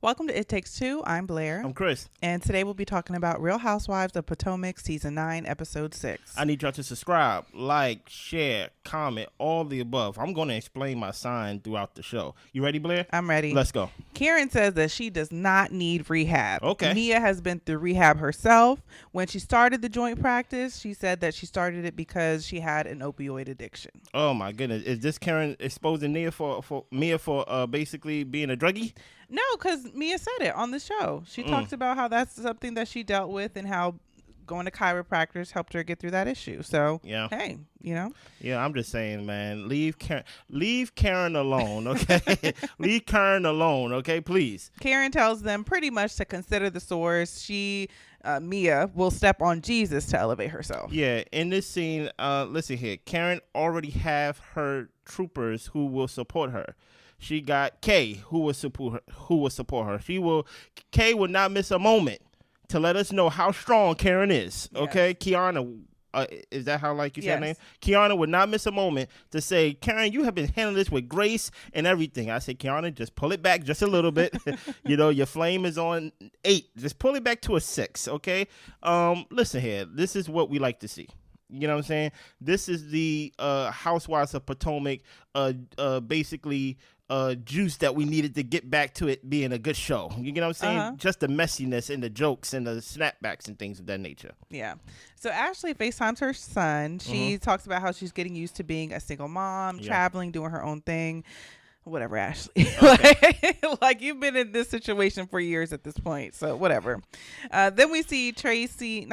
Welcome to It Takes Two. I'm Blair. I'm Chris. And today we'll be talking about Real Housewives of Potomac, Season 9, Episode 6. I need y'all to subscribe, like, share, comment, all the above. I'm going to explain my sign throughout the show. You ready, Blair? I'm ready. Let's go. Karen says that she does not need rehab. Okay. Mia has been through rehab herself. When she started the joint practice, she said that she started it because she had an opioid addiction. Oh, my goodness. Is this Karen exposing Mia for basically being a druggie? No, because Mia said it on the show. She talked about how that's something that she dealt with and how going to chiropractors helped her get through that issue. So, yeah. Hey, you know. Yeah, I'm just saying, man, leave Karen alone, okay? Leave Karen alone, okay, please. Karen tells them pretty much to consider the source. Mia will step on Jesus to elevate herself. Yeah, in this scene, listen here, Karen already have her troopers who will support her. She got Kay who will support her. Kay will not miss a moment to let us know how strong Karen is. Okay, yes. Keiarna, is that how you say her name? Keiarna would not miss a moment to say, Karen, you have been handling this with grace and everything. I said, Keiarna, just pull it back just a little bit. You know, your flame is on 8. Just pull it back to a 6. Okay. Listen here. This is what we like to see. You know what I'm saying? This is the Housewives of Potomac, basically juice that we needed to get back to it being a good show. You know what I'm saying? Uh-huh. Just the messiness and the jokes and the snapbacks and things of that nature. Yeah. So Ashley FaceTimes her son. She talks about how she's getting used to being a single mom, traveling, doing her own thing. Whatever, Ashley. Okay. Like you've been in this situation for years at this point, so whatever. Then we see Stacey,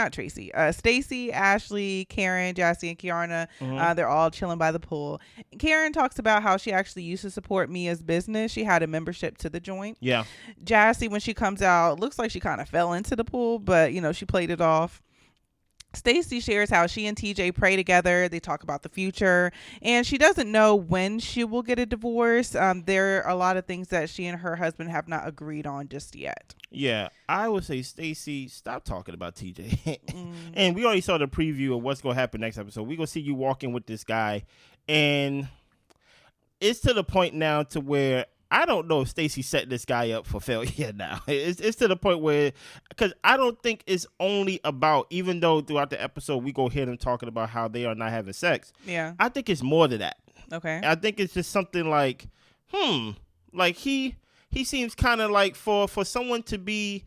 Ashley, Karen, Jassi, and Keiarna. They're all chilling by the pool. Karen talks about how she actually used to support Mia's business. She had a membership to the joint. Yeah. Jassi, when she comes out, looks like she kind of fell into the pool, but she played it off. Stacey shares how she and TJ pray together. They talk about the future, and she doesn't know when she will get a divorce. There are a lot of things that she and her husband have not agreed on just yet. Yeah, I would say, Stacey, stop talking about TJ. And we already saw the preview of what's going to happen next episode. We're going to see you walking with this guy, and it's to the point now to where I don't know if Stacey set this guy up for failure now. It's to the point where, because I don't think it's only about, even though throughout the episode we go hear them talking about how they are not having sex. Yeah. I think it's more than that. Okay. I think it's just something like he seems kind of like for someone to be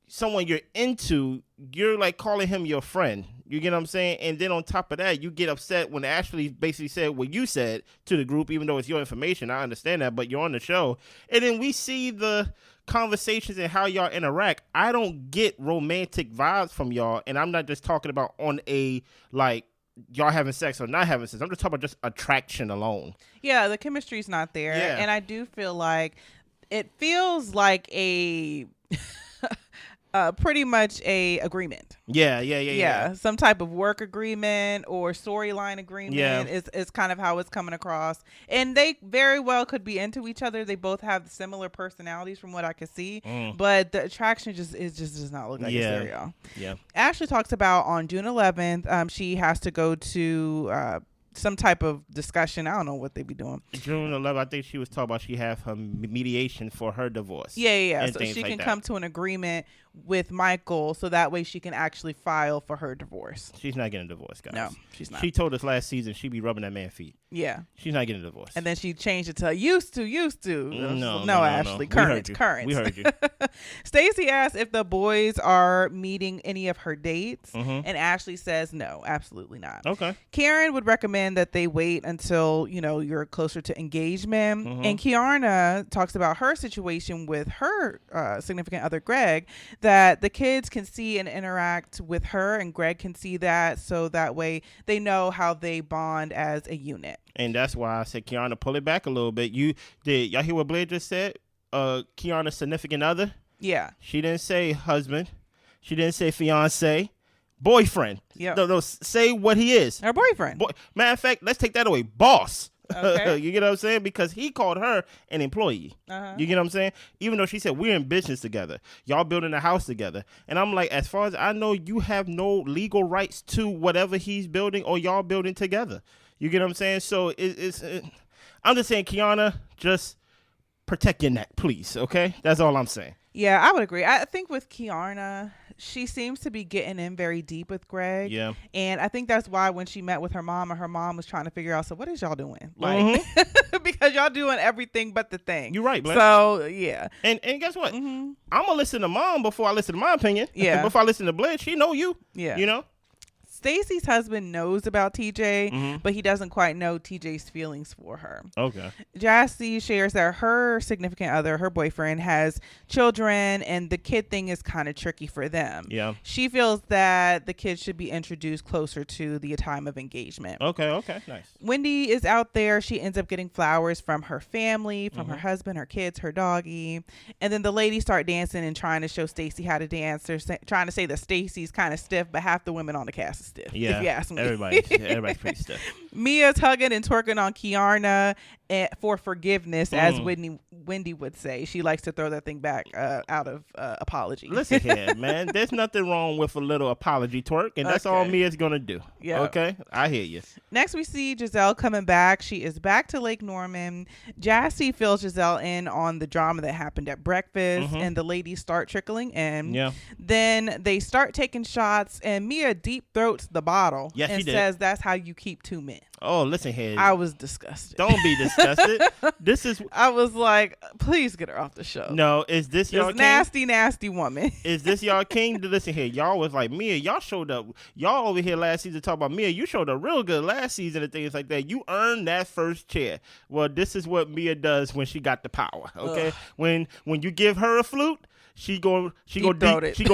someone you're into, you're like calling him your friend. You get what I'm saying? And then on top of that, you get upset when Ashley basically said what you said to the group, even though it's your information. I understand that, but you're on the show. And then we see the conversations and how y'all interact. I don't get romantic vibes from y'all. And I'm not just talking about on a, y'all having sex or not having sex. I'm just talking about just attraction alone. Yeah, the chemistry's not there. Yeah. And I do feel like it feels like a... pretty much a agreement. Yeah. Some type of work agreement or storyline agreement is kind of how it's coming across. And they very well could be into each other. They both have similar personalities from what I could see. But the attraction just does not look like it's there, y'all. Yeah. Ashley talks about on June 11th, she has to go to some type of discussion. I don't know what they be doing. June 11th, I think she was talking about she have her mediation for her divorce. Yeah. So she can come to an agreement with Michael, so that way she can actually file for her divorce. She's not getting a divorce, guys. No, she's not. She told us last season she'd be rubbing that man's feet. Yeah. She's not getting a divorce. And then she changed it to used to. No, Ashley. No. Current. We heard you. Stacey asked if the boys are meeting any of her dates, and Ashley says no, absolutely not. Okay. Karen would recommend that they wait until, you're closer to engagement. And Keiarna talks about her situation with her significant other, Greg, that the kids can see and interact with her, and Greg can see that, so that way they know how they bond as a unit. And that's why I said, Keiarna, pull it back a little bit. Y'all hear what Blair just said? Keiarna's significant other? Yeah. She didn't say husband. She didn't say fiance. Boyfriend. Yeah. No, say what he is. Her boyfriend. Matter of fact, let's take that away. Boss. Okay. You get what I'm saying? Because he called her an employee. You get what I'm saying? Even though she said we're in business together. Y'all building a house together. And I'm like, as far as I know, you have no legal rights to whatever he's building or y'all building together. You get what I'm saying? So I'm just saying, Keiarna, just protect your neck, please. Okay, that's all I'm saying. Yeah, I would agree. I think with Keiarna, she seems to be getting in very deep with Greg. Yeah. And I think that's why when she met with her mom, and her mom was trying to figure out, so what is y'all doing? Like, because y'all doing everything but the thing. You're right, Blair. So, yeah. And guess what? I'm going to listen to mom before I listen to my opinion. Yeah. Before I listen to Blair, she know you. Yeah. You know? Stacy's husband knows about TJ, but he doesn't quite know TJ's feelings for her. Okay. Jassi shares that her significant other, her boyfriend, has children, and the kid thing is kind of tricky for them. Yeah. She feels that the kids should be introduced closer to the time of engagement. Okay, nice. Wendy is out there. She ends up getting flowers from her family, from her husband, her kids, her doggy. And then the ladies start dancing and trying to show Stacy how to dance. They're trying to say that Stacy's kind of stiff, but half the women on the cast is stiff. Yeah, if you ask me. everybody's pretty stiff. Mia's hugging and twerking on Keiarna for forgiveness, as Wendy would say. She likes to throw that thing back out of apology. Listen here, man. There's nothing wrong with a little apology twerk, and that's all Mia's gonna do. Yeah. Okay, I hear you. Next, we see Gizelle coming back. She is back to Lake Norman. Jassi fills Gizelle in on the drama that happened at breakfast, and the ladies start trickling in. Yeah. Then they start taking shots, and Mia deep throats the bottle and says that's how you keep two men. Oh, listen here. I was disgusted. Don't be disgusted. I was like, please get her off the show. No, is this y'all king? Nasty woman. Is this y'all king? Listen here. Y'all was like, Mia, y'all showed up. Y'all over here last season talk about Mia. You showed up real good last season and things like that. You earned that first chair. Well, this is what Mia does when she got the power. Okay? When you give her a flute, she go deep throat it. You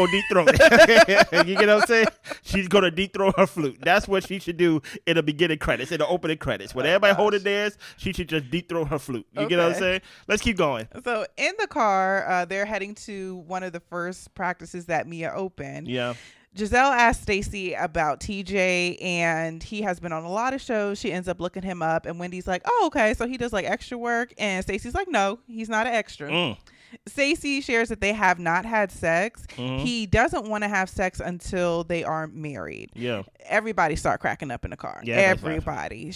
get what I'm saying? She's gonna deep throat her flute. That's what she should do in the beginning credits, in the opening credits. When everybody holding theirs, she should just deep throat her flute. You get what I'm saying? Let's keep going. So in the car, they're heading to one of the first practices that Mia opened. Yeah. Gizelle asked Stacy about TJ, and he has been on a lot of shows. She ends up looking him up, and Wendy's like, oh, okay, so he does like extra work. And Stacy's like, no, he's not an extra. Stacy shares that they have not had sex. He doesn't want to have sex until they are married. Yeah. Everybody start cracking up in the car. Yeah, everybody.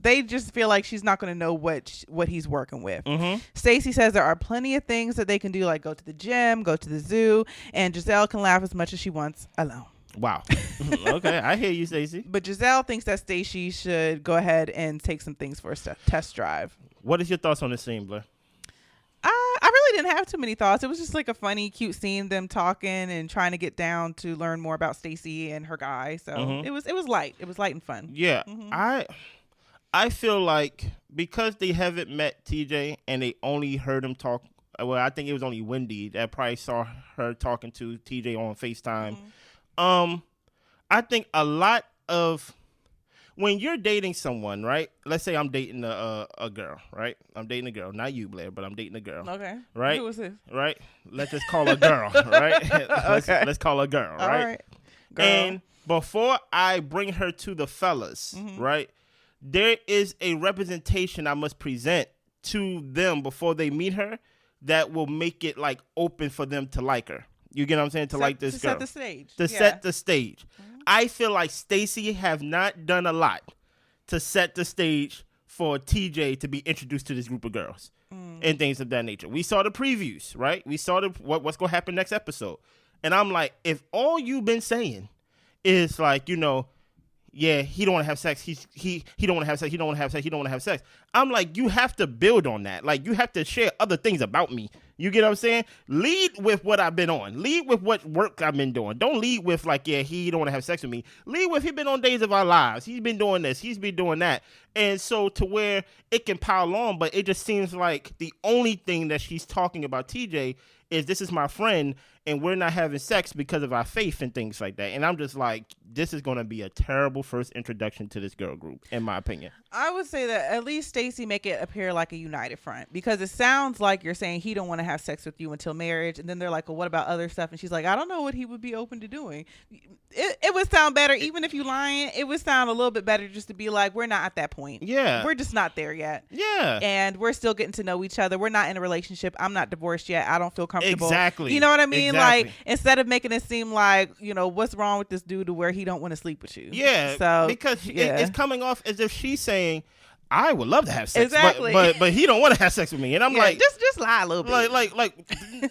They just feel like she's not going to know what he's working with. Stacy says there are plenty of things that they can do, like go to the gym, go to the zoo, and Gizelle can laugh as much as she wants alone. Wow. Okay, I hear you, Stacy. But Gizelle thinks that Stacy should go ahead and take some things for a test drive. What is your thoughts on this scene, Blair? I really didn't have too many thoughts. It was just like a funny, cute scene, them talking and trying to get down to learn more about Stacy and her guy. So it was light. It was light and fun. Yeah. I feel like because they haven't met TJ and they only heard him talk, well, I think it was only Wendy that probably saw her talking to TJ on FaceTime. I think a lot of when you're dating someone, right? Let's say I'm dating a girl, right? I'm dating a girl, not you, Blair, but I'm dating a girl. Okay. Right? Who is this? Right? Let's just call her girl, right? Let's call her girl, right? All right. Girl. And before I bring her to the fellas, right? There is a representation I must present to them before they meet her that will make it like open for them to like her. You get what I'm saying? To like this girl. Set the stage. Set the stage. I feel like Stacy have not done a lot to set the stage for TJ to be introduced to this group of girls and things of that nature. We saw the previews, right? We saw what's going to happen next episode. And I'm like, if all you've been saying is like, you know, yeah, he don't want to have sex. He don't want to have sex. He don't want to have sex. He don't want to have sex. I'm like, you have to build on that. Like, you have to share other things about me. You get what I'm saying? Lead with what I've been on. Lead with what work I've been doing. Don't lead with like, yeah, he don't want to have sex with me. Lead with he been on Days of Our Lives. He's been doing this. He's been doing that. And so to where it can pile on, but it just seems like the only thing that she's talking about TJ is this is my friend and we're not having sex because of our faith and things like that. And I'm just like, this is going to be a terrible first introduction to this girl group, in my opinion. I would say that at least Stacy make it appear like a united front, because it sounds like you're saying he don't want to have sex with you until marriage. And then they're like, well, what about other stuff? And she's like, I don't know what he would be open to doing. It would sound better, even if you lying, it would sound a little bit better just to be like, we're not at that point. Yeah. We're just not there yet. Yeah. And we're still getting to know each other. We're not in a relationship. I'm not divorced yet. I don't feel comfortable. Exactly. You know what I mean? Exactly. Like, instead of making it seem like, you know, what's wrong with this dude to where he don't want to sleep with you. Yeah. So because it's coming off as if she's saying, I would love to have sex, Exactly. but he don't want to have sex with me, and I'm like, just lie a little bit, like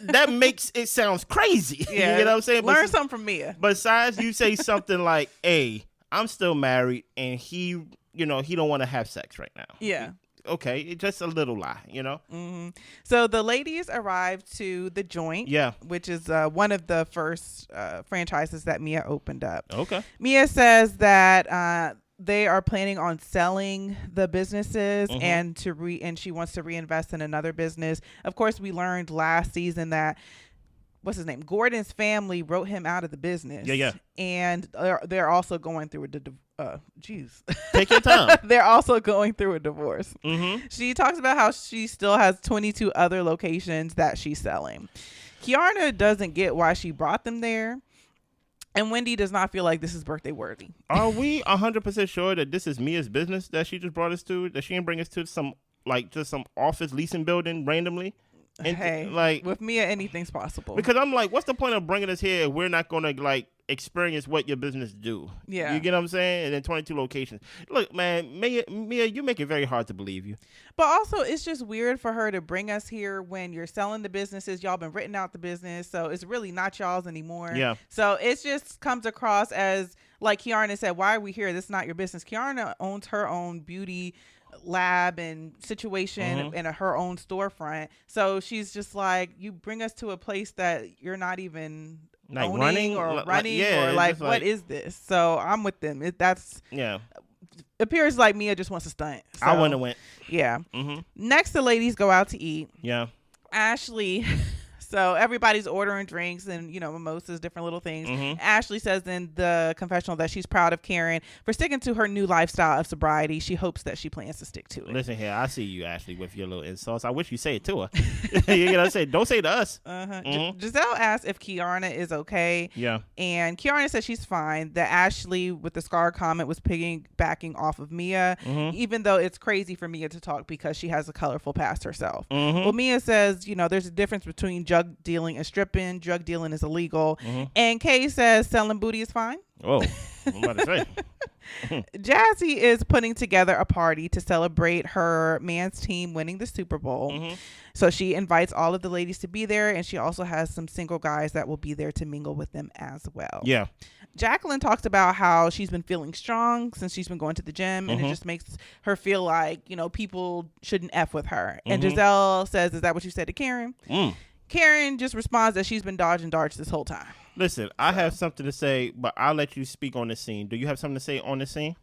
that makes it sounds crazy. Yeah, you know what I'm saying? Learn something from Mia. Besides, you say something like, "Hey, I'm still married, and he don't want to have sex right now." Yeah. Okay, it's just a little lie, Mm-hmm. So the ladies arrived to the joint, which is one of the first franchises that Mia opened up. Okay. Mia says that they are planning on selling the businesses and she wants to reinvest in another business. Of course, we learned last season that what's his name? Gordon's family wrote him out of the business. Yeah. And they're also going through Take your time. They're also going through a divorce. Mm-hmm. She talks about how she still has 22 other locations that she's selling. Keiarna doesn't get why she brought them there. And Wendy does not feel like this is birthday worthy. Are we 100% sure that this is Mia's business that she just brought us to? That she didn't bring us to some office leasing building randomly? And hey, with Mia, anything's possible. Because I'm like, what's the point of bringing us here if we're not going to experience what your business do? Yeah. You get what I'm saying? And then 22 locations. Look, man, Mia, you make it very hard to believe you. But also, it's just weird for her to bring us here when you're selling the businesses. Y'all been written out the business, so it's really not y'all's anymore. Yeah. So it just comes across as, like Keiarna said, why are we here? This is not your business. Keiarna owns her own beauty lab and situation in her own storefront. So she's just like, you bring us to a place that you're not even owning or running or what is this? So I'm with them. Appears like Mia just wants to stunt. So, I wouldn't have went. Yeah. Next, the ladies go out to eat. Yeah. Ashley. So everybody's ordering drinks and, mimosas, different little things. Ashley says in the confessional that she's proud of Karen for sticking to her new lifestyle of sobriety. She hopes that she plans to stick to it. Listen here, I see you, Ashley, with your little insults. I wish you say it to her. You know, don't say it to us. Gizelle asked if Keiarna is okay. Yeah. And Keiarna said she's fine. That Ashley, with the scar comment, was piggybacking off of Mia, even though it's crazy for Mia to talk because she has a colorful past herself. Well, Mia says, there's a difference between drug dealing and stripping. Drug dealing is illegal. And Kay says selling booty is fine. Oh, I'm about to say. Jassi is putting together a party to celebrate her man's team winning the Super Bowl. So she invites all of the ladies to be there, and she also has some single guys that will be there to mingle with them as well. Yeah. Jacqueline talks about how she's been feeling strong since she's been going to the gym, and it just makes her feel like, people shouldn't F with her. And Gizelle says, is that what you said to Karen? Karen just responds that she's been dodging darts this whole time. Listen, I have something to say, but I'll let you speak on the scene. Do you have something to say on the scene?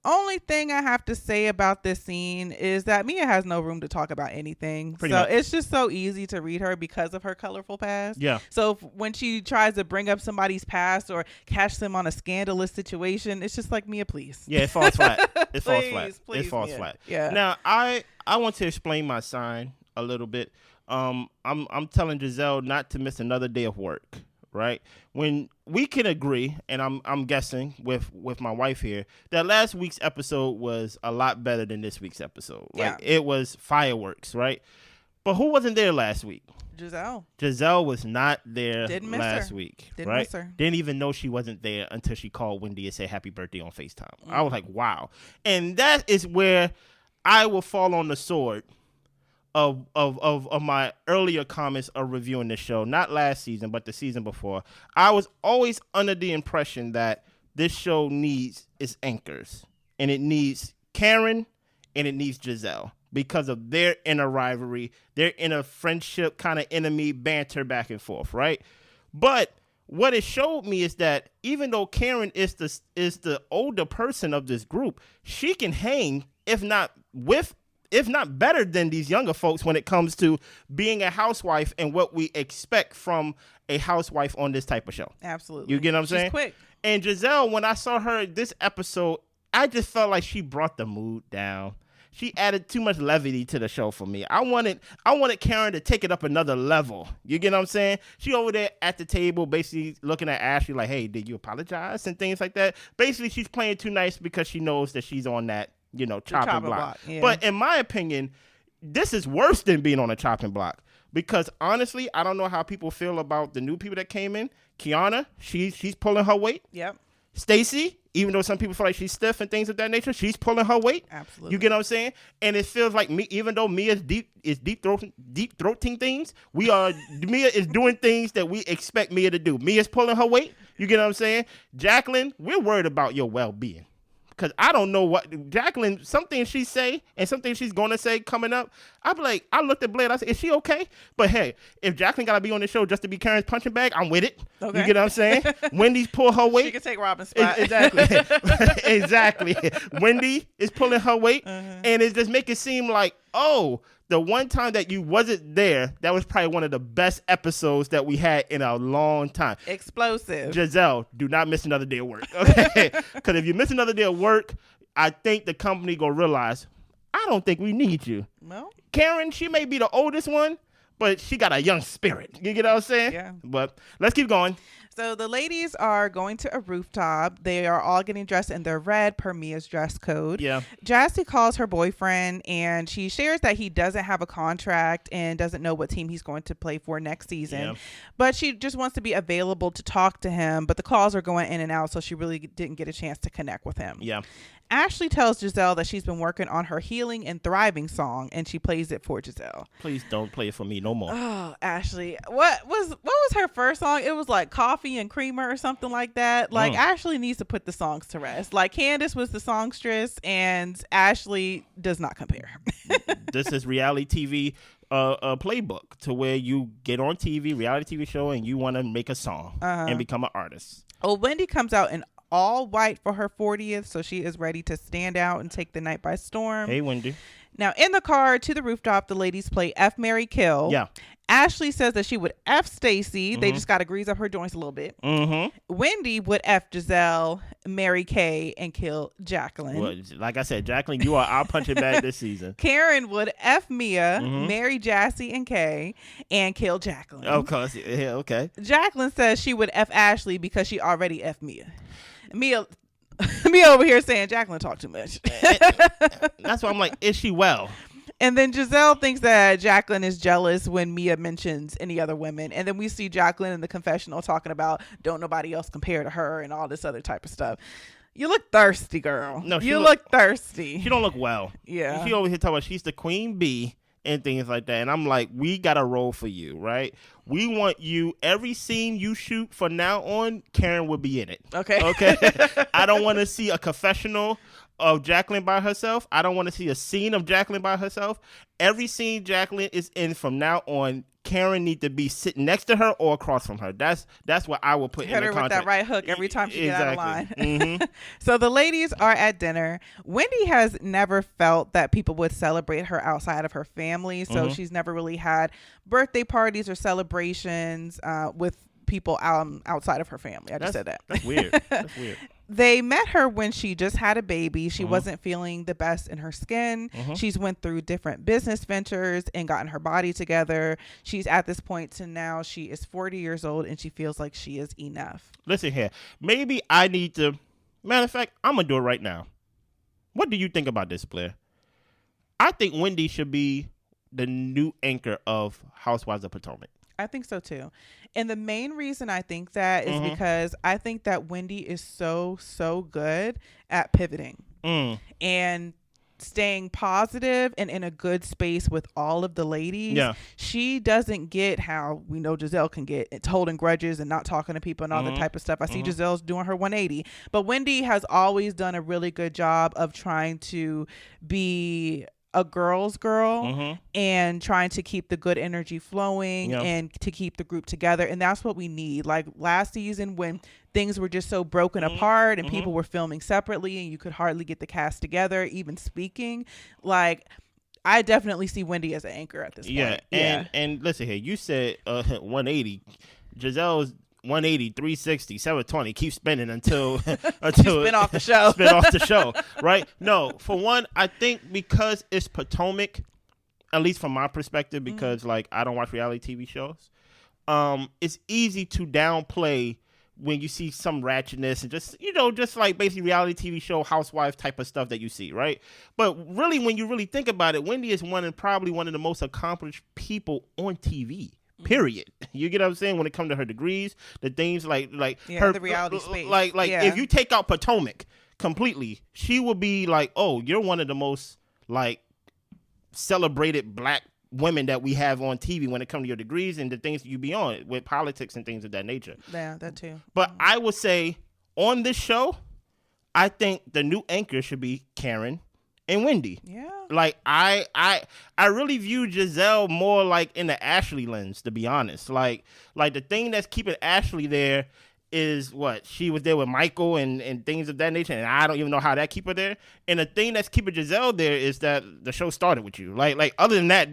Only thing I have to say about this scene is that Mia has no room to talk about anything. Pretty much. It's just so easy to read her because of her colorful past. Yeah. So when she tries to bring up somebody's past or catch them on a scandalous situation, it's just like, Mia, please. Yeah, it falls flat. It falls flat. Please, it falls Mia. flat. Yeah. Now, I want to explain my sign a little bit. I'm telling Gizelle not to miss another day of work. Right, when we can agree, and I'm guessing with my wife here, that last week's episode was a lot better than this week's episode. It was fireworks, right? But who wasn't there last week? Gizelle was not there last week. Didn't miss her. Didn't even know she wasn't there until she called Wendy and said happy birthday on FaceTime. I was like, wow. And that is where I will fall on the sword of my earlier comments of reviewing the show, not last season, but the season before. I was always under the impression that this show needs its anchors, and it needs Karen and it needs Gizelle because of their inner rivalry, their inner friendship, kind of enemy banter back and forth, right? But what it showed me is that even though Karen is the older person of this group, she can hang, if not better than these younger folks when it comes to being a housewife and what we expect from a housewife on this type of show. Absolutely. You get what I'm saying? She's quick. And Gizelle, when I saw her this episode, I just felt like she brought the mood down. She added too much levity to the show for me. I wanted Karen to take it up another level. You get what I'm saying? She over there at the table basically looking at Ashley like, hey, did you apologize? And things like that. Basically, she's playing too nice because she knows that she's on that, chopping block. Yeah. But in my opinion, this is worse than being on a chopping block because honestly, I don't know how people feel about the new people that came in. Keiarna, she's pulling her weight. Yep. Stacey, Even though some people feel like she's stiff and things of that nature, she's pulling her weight. Absolutely. You get what I'm saying? And it feels like me, even though Mia is deep throating things, Mia is doing things that we expect Mia to do. Mia's pulling her weight. You get what I'm saying? Jacqueline, we're worried about your well-being. Because I don't know what Jacqueline, something she say and something she's going to say coming up. I be like, I looked at Blair, I said, is she okay? But hey, if Jacqueline got to be on the show just to be Karen's punching bag, I'm with it. Okay. You get what I'm saying? Wendy's pull her weight. She can take Robin's spot. Exactly. Exactly. Wendy is pulling her weight, and it just make it seem like, oh, the one time that you wasn't there, that was probably one of the best episodes that we had in a long time. Explosive. Gizelle, do not miss another day of work. Okay? Because if you miss another day of work, I think the company going to realize, I don't think we need you. No. Karen, she may be the oldest one, but she got a young spirit. You get what I'm saying? Yeah. But let's keep going. So the ladies are going to a rooftop. They are all getting dressed in their red per Mia's dress code. Yeah. Jassi calls her boyfriend and she shares that he doesn't have a contract and doesn't know what team he's going to play for next season. Yeah. But she just wants to be available to talk to him. But the calls are going in and out, so she really didn't get a chance to connect with him. Yeah. Ashley tells Gizelle that she's been working on her Healing and Thriving song, and she plays it for Gizelle. Please don't play it for me no more. Oh, Ashley. What was her first song? It was like Coffee and Creamer or something like that. Like, Ashley needs to put the songs to rest. Like, Candiace was the songstress, and Ashley does not compare. This is reality TV playbook to where you get on TV, reality TV show, and you want to make a song and become an artist. Oh, Wendy comes out in all white for her 40th, so she is ready to stand out and take the night by storm. Hey, Wendy. Now, in the car to the rooftop, the ladies play F, Marry, Kill. Yeah. Ashley says that she would F Stacy. They just got to grease up her joints a little bit. Wendy would F Gizelle, marry Kay, and kill Jacqueline. Well, like I said, Jacqueline, you are our punching bag this season. Karen would F Mia, marry Jassi and Kay, and kill Jacqueline. Of course. Yeah, okay. Jacqueline says she would F Ashley because she already F Mia. Mia over here saying Jacqueline talk too much. That's why I'm like, is she well? And then Gizelle thinks that Jacqueline is jealous when Mia mentions any other women. And then we see Jacqueline in the confessional talking about don't nobody else compare to her and all this other type of stuff. You look thirsty, girl. No, you look thirsty. She don't look well. Yeah. She over here talking about she's the queen bee and things like that. And I'm like, we got a role for you, right? We want you, every scene you shoot from now on, Karen will be in it. Okay. I don't want to see a confessional of Jacqueline by herself. I don't want to see a scene of Jacqueline by herself. Every scene Jacqueline is in from now on, Karen need to be sitting next to her or across from her. That's what I will put in the contract. Hit her with that right hook every time she gets out of line. So the ladies are at dinner. Wendy has never felt that people would celebrate her outside of her family. So she's never really had birthday parties or celebrations with people outside of her family. I just said that. That's weird. That's weird. They met her when she just had a baby. She wasn't feeling the best in her skin. She's went through different business ventures and gotten her body together. She's at this point to now she is 40 years old and she feels like she is enough. Listen here. Maybe I need to, matter of fact, I'm going to do it right now. What do you think about this, Blair? I think Wendy should be the new anchor of Housewives of Potomac. I think so too. And the main reason I think that is because I think that Wendy is so good at pivoting and staying positive and in a good space with all of the ladies. Yeah. She doesn't get how we know Gizelle can get. It's holding grudges and not talking to people and all that type of stuff. I see Giselle's doing her 180. But Wendy has always done a really good job of trying to be a girl's girl and trying to keep the good energy flowing and to keep the group together. And that's what we need. Like last season when things were just so broken apart and people were filming separately and you could hardly get the cast together, even speaking, like I definitely see Wendy as an anchor at this point. And listen here, you said 180. Giselle's 180, 360, 720, keep spinning until spin off the show. Spin off the show, right? No, for one, I think because it's Potomac, at least from my perspective, because like I don't watch reality TV shows, it's easy to downplay when you see some ratchetness and just like basically reality TV show housewife type of stuff that you see, right? But really, when you really think about it, Wendy is probably one of the most accomplished people on TV. Period. You get what I'm saying? When it comes to her degrees, the things like her the reality space. If you take out Potomac completely, she would be like, oh, you're one of the most like celebrated black women that we have on TV when it comes to your degrees and the things you be on with politics and things of that nature. Yeah, that too. But I would say on this show, I think the new anchor should be Karen and Wendy. Yeah. Like I really view Gizelle more like in the Ashley lens, to be honest. Like the thing that's keeping Ashley there is what she was there with Michael and things of that nature, and I don't even know how that keep her there. And the thing that's keeping Gizelle there is that the show started with you. Like other than that,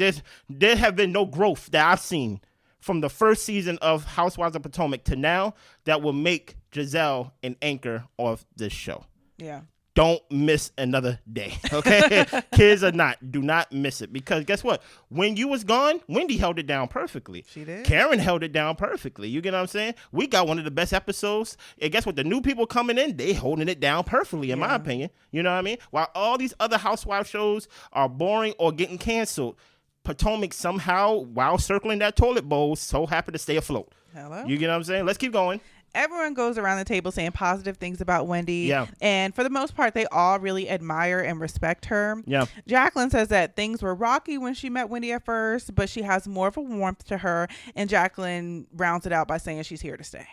there have been no growth that I've seen from the first season of Housewives of Potomac to now that will make Gizelle an anchor of this show. Yeah. Don't miss another day, okay? Kids or not, do not miss it. Because guess what? When you was gone, Wendy held it down perfectly. She did. Karen held it down perfectly. You get what I'm saying? We got one of the best episodes. And guess what? The new people coming in, they holding it down perfectly, in my opinion. You know what I mean? While all these other housewife shows are boring or getting canceled, Potomac somehow, while circling that toilet bowl, so happy to stay afloat. Hello? You get what I'm saying? Let's keep going. Everyone goes around the table saying positive things about Wendy. Yeah. And for the most part, they all really admire and respect her. Yeah. Jacqueline says that things were rocky when she met Wendy at first, but she has more of a warmth to her. And Jacqueline rounds it out by saying she's here to stay.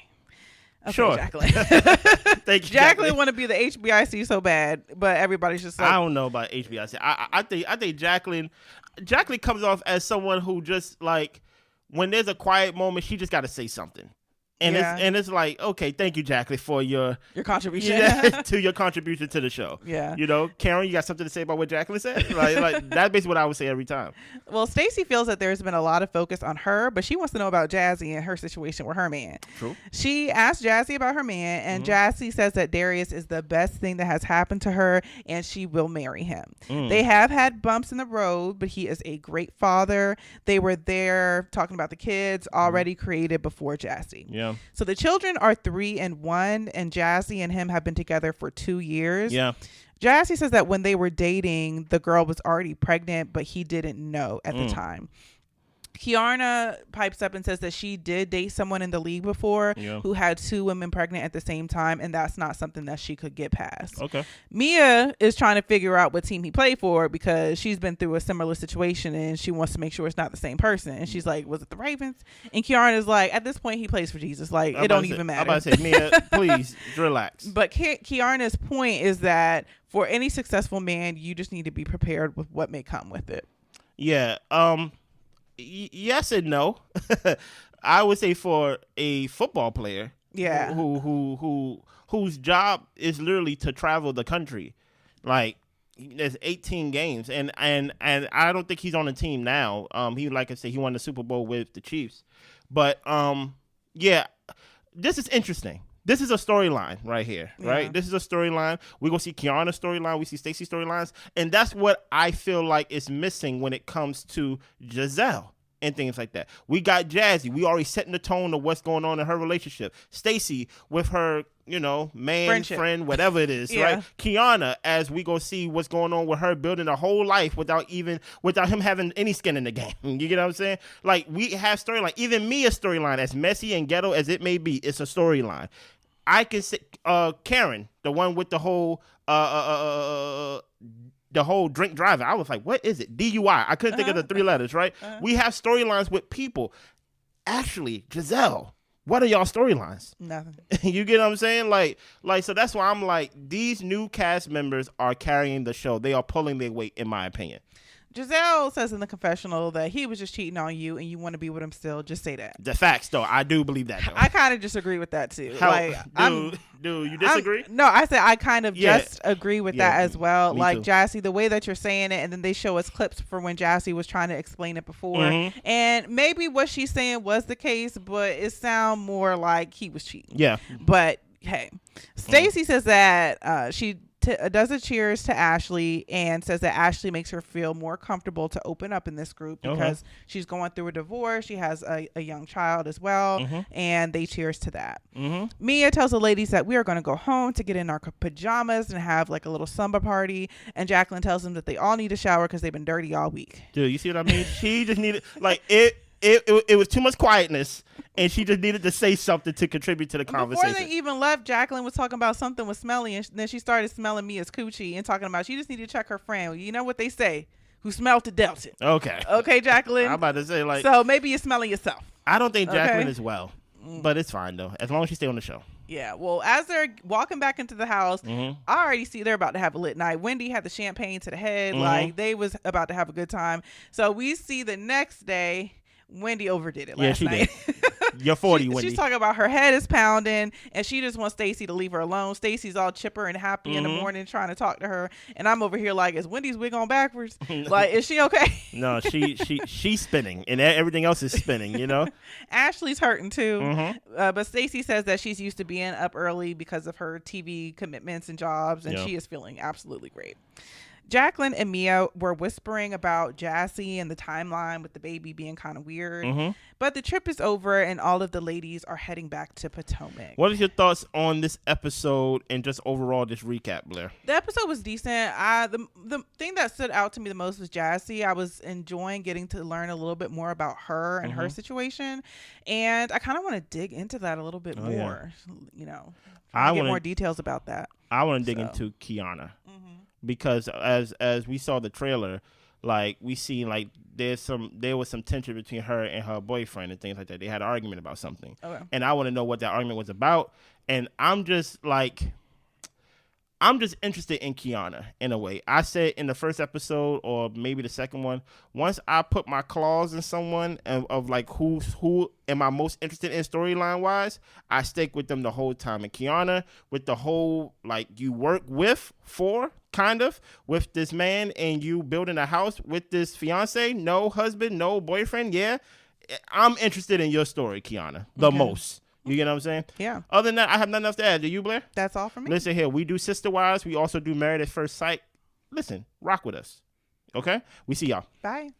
Okay, sure. Jacqueline. Thank you, Jacqueline want to be the HBIC so bad, but everybody's just like, I don't know about HBIC. I think Jacqueline comes off as someone who just like when there's a quiet moment, she just got to say something. And it's like, okay, thank you, Jacqueline, for your contribution to your contribution to the show. Yeah. You know, Karen, you got something to say about what Jacqueline said? like that's basically what I would say every time. Well, Stacey feels that there's been a lot of focus on her, but she wants to know about Jassi and her situation with her man. True. She asked Jassi about her man, and Jassi says that Darius is the best thing that has happened to her, and she will marry him. They have had bumps in the road, but he is a great father. They were there talking about the kids already created before Jassi. Yeah. So the children are 3 and 1, and Jassi and him have been together for 2 years. Yeah. Jassi says that when they were dating, the girl was already pregnant, but he didn't know at the time. Keiarna pipes up and says that she did date someone in the league before who had 2 women pregnant at the same time, and that's not something that she could get past. Okay. Mia is trying to figure out what team he played for because she's been through a similar situation and she wants to make sure it's not the same person. And she's like, was it the Ravens? And Keiarna is like, at this point, he plays for Jesus. Like, it don't even matter. I'm about to say, Mia, please relax. But Keiarna's point is that for any successful man, you just need to be prepared with what may come with it. Yeah. Yes and no. I would say for a football player, whose job is literally to travel the country, like there's 18 games, and I don't think he's on the team now. He, like I said, he won the Super Bowl with the Chiefs, but this is interesting. This is a storyline right here, right? Yeah. This is a storyline. We're going to see Keiarna's storyline. We see Stacey's storylines. And that's what I feel like is missing when it comes to Gizelle and things like that. We got Jassi. We already setting the tone of what's going on in her relationship. Stacey with her, friend, whatever it is, right? Keiarna, as we go see what's going on with her building a whole life without him having any skin in the game. You get what I'm saying? Like, we have storyline. Even Mia's storyline, as messy and ghetto as it may be, it's a storyline. I can say Karen, the one with the whole drink driving. I was like, what is it? DUI. I couldn't think of the 3 letters, right? We have storylines with people. Actually, Gizelle, what are y'all storylines? Nothing. You get what I'm saying? Like, so that's why I'm like, these new cast members are carrying the show. They are pulling their weight, in my opinion. Gizelle says in the confessional that he was just cheating on you and you want to be with him still. Just say that. The facts, though. I do believe that, though. I kind of disagree with that, too. Dude, you disagree? No, I said I kind of just agree with that as well. Like, too. Jassi, the way that you're saying it, and then they show us clips for when Jassi was trying to explain it before. And maybe what she's saying was the case, but it sounds more like he was cheating. Yeah. But, hey, Stacey says that she does a cheers to Ashley and says that Ashley makes her feel more comfortable to open up in this group because she's going through a divorce. She has a young child as well, and they cheers to that. Mia tells the ladies that we are going to go home to get in our pajamas and have like a little samba party, and Jacqueline tells them that they all need a shower because they've been dirty all week. Dude, you see what I mean? She just needed, like, it. it was too much quietness, and she just needed to say something to contribute to the conversation. Before they even left, Jacqueline was talking about something was smelly, and then she started smelling me as coochie and talking about she just need to check her friend. You know what they say? Who smelled it dealt it. Okay, Jacqueline. I'm about to say, like, so maybe you're smelling yourself. I don't think Jacqueline is well, but it's fine though, as long as she stay on the show. Yeah, well, as they're walking back into the house, I already see they're about to have a lit night. Wendy had the champagne to the head, like they was about to have a good time. So we see the next day, Wendy overdid it last night. Did. You're 40, Wendy. She's talking about her head is pounding, and she just wants Stacey to leave her alone. Stacey's all chipper and happy in the morning trying to talk to her, and I'm over here like, is Wendy's wig on backwards? Like, is she okay? No, she's spinning, and everything else is spinning, you know? Ashley's hurting too, but Stacey says that she's used to being up early because of her TV commitments and jobs, and she is feeling absolutely great. Jacqueline and Mia were whispering about Jassi and the timeline with the baby being kind of weird. But the trip is over and all of the ladies are heading back to Potomac. What is your thoughts on this episode and just overall this recap, Blair? The episode was decent. The thing that stood out to me the most was Jassi. I was enjoying getting to learn a little bit more about her and her situation. And I kind of want to dig into that a little bit more. You know, I get more details about that. I want to dig into Keiarna. Because as we saw the trailer, like we see like there was some tension between her and her boyfriend and things like that. They had an argument about something, and I want to know what that argument was about. And I'm just interested in Keiarna in a way. I said in the first episode or maybe the second one, once I put my claws in someone of like who am I most interested in storyline wise, I stick with them the whole time. And Keiarna, with the whole like you work with with this man and you building a house with this fiance, no husband, no boyfriend. Yeah, I'm interested in your story, Keiarna, the most. You get what I'm saying? Yeah. Other than that, I have nothing else to add. Do you, Blair? That's all for me. Listen here. We do Sister Wives. We also do Married at First Sight. Listen, rock with us. Okay? We see y'all. Bye.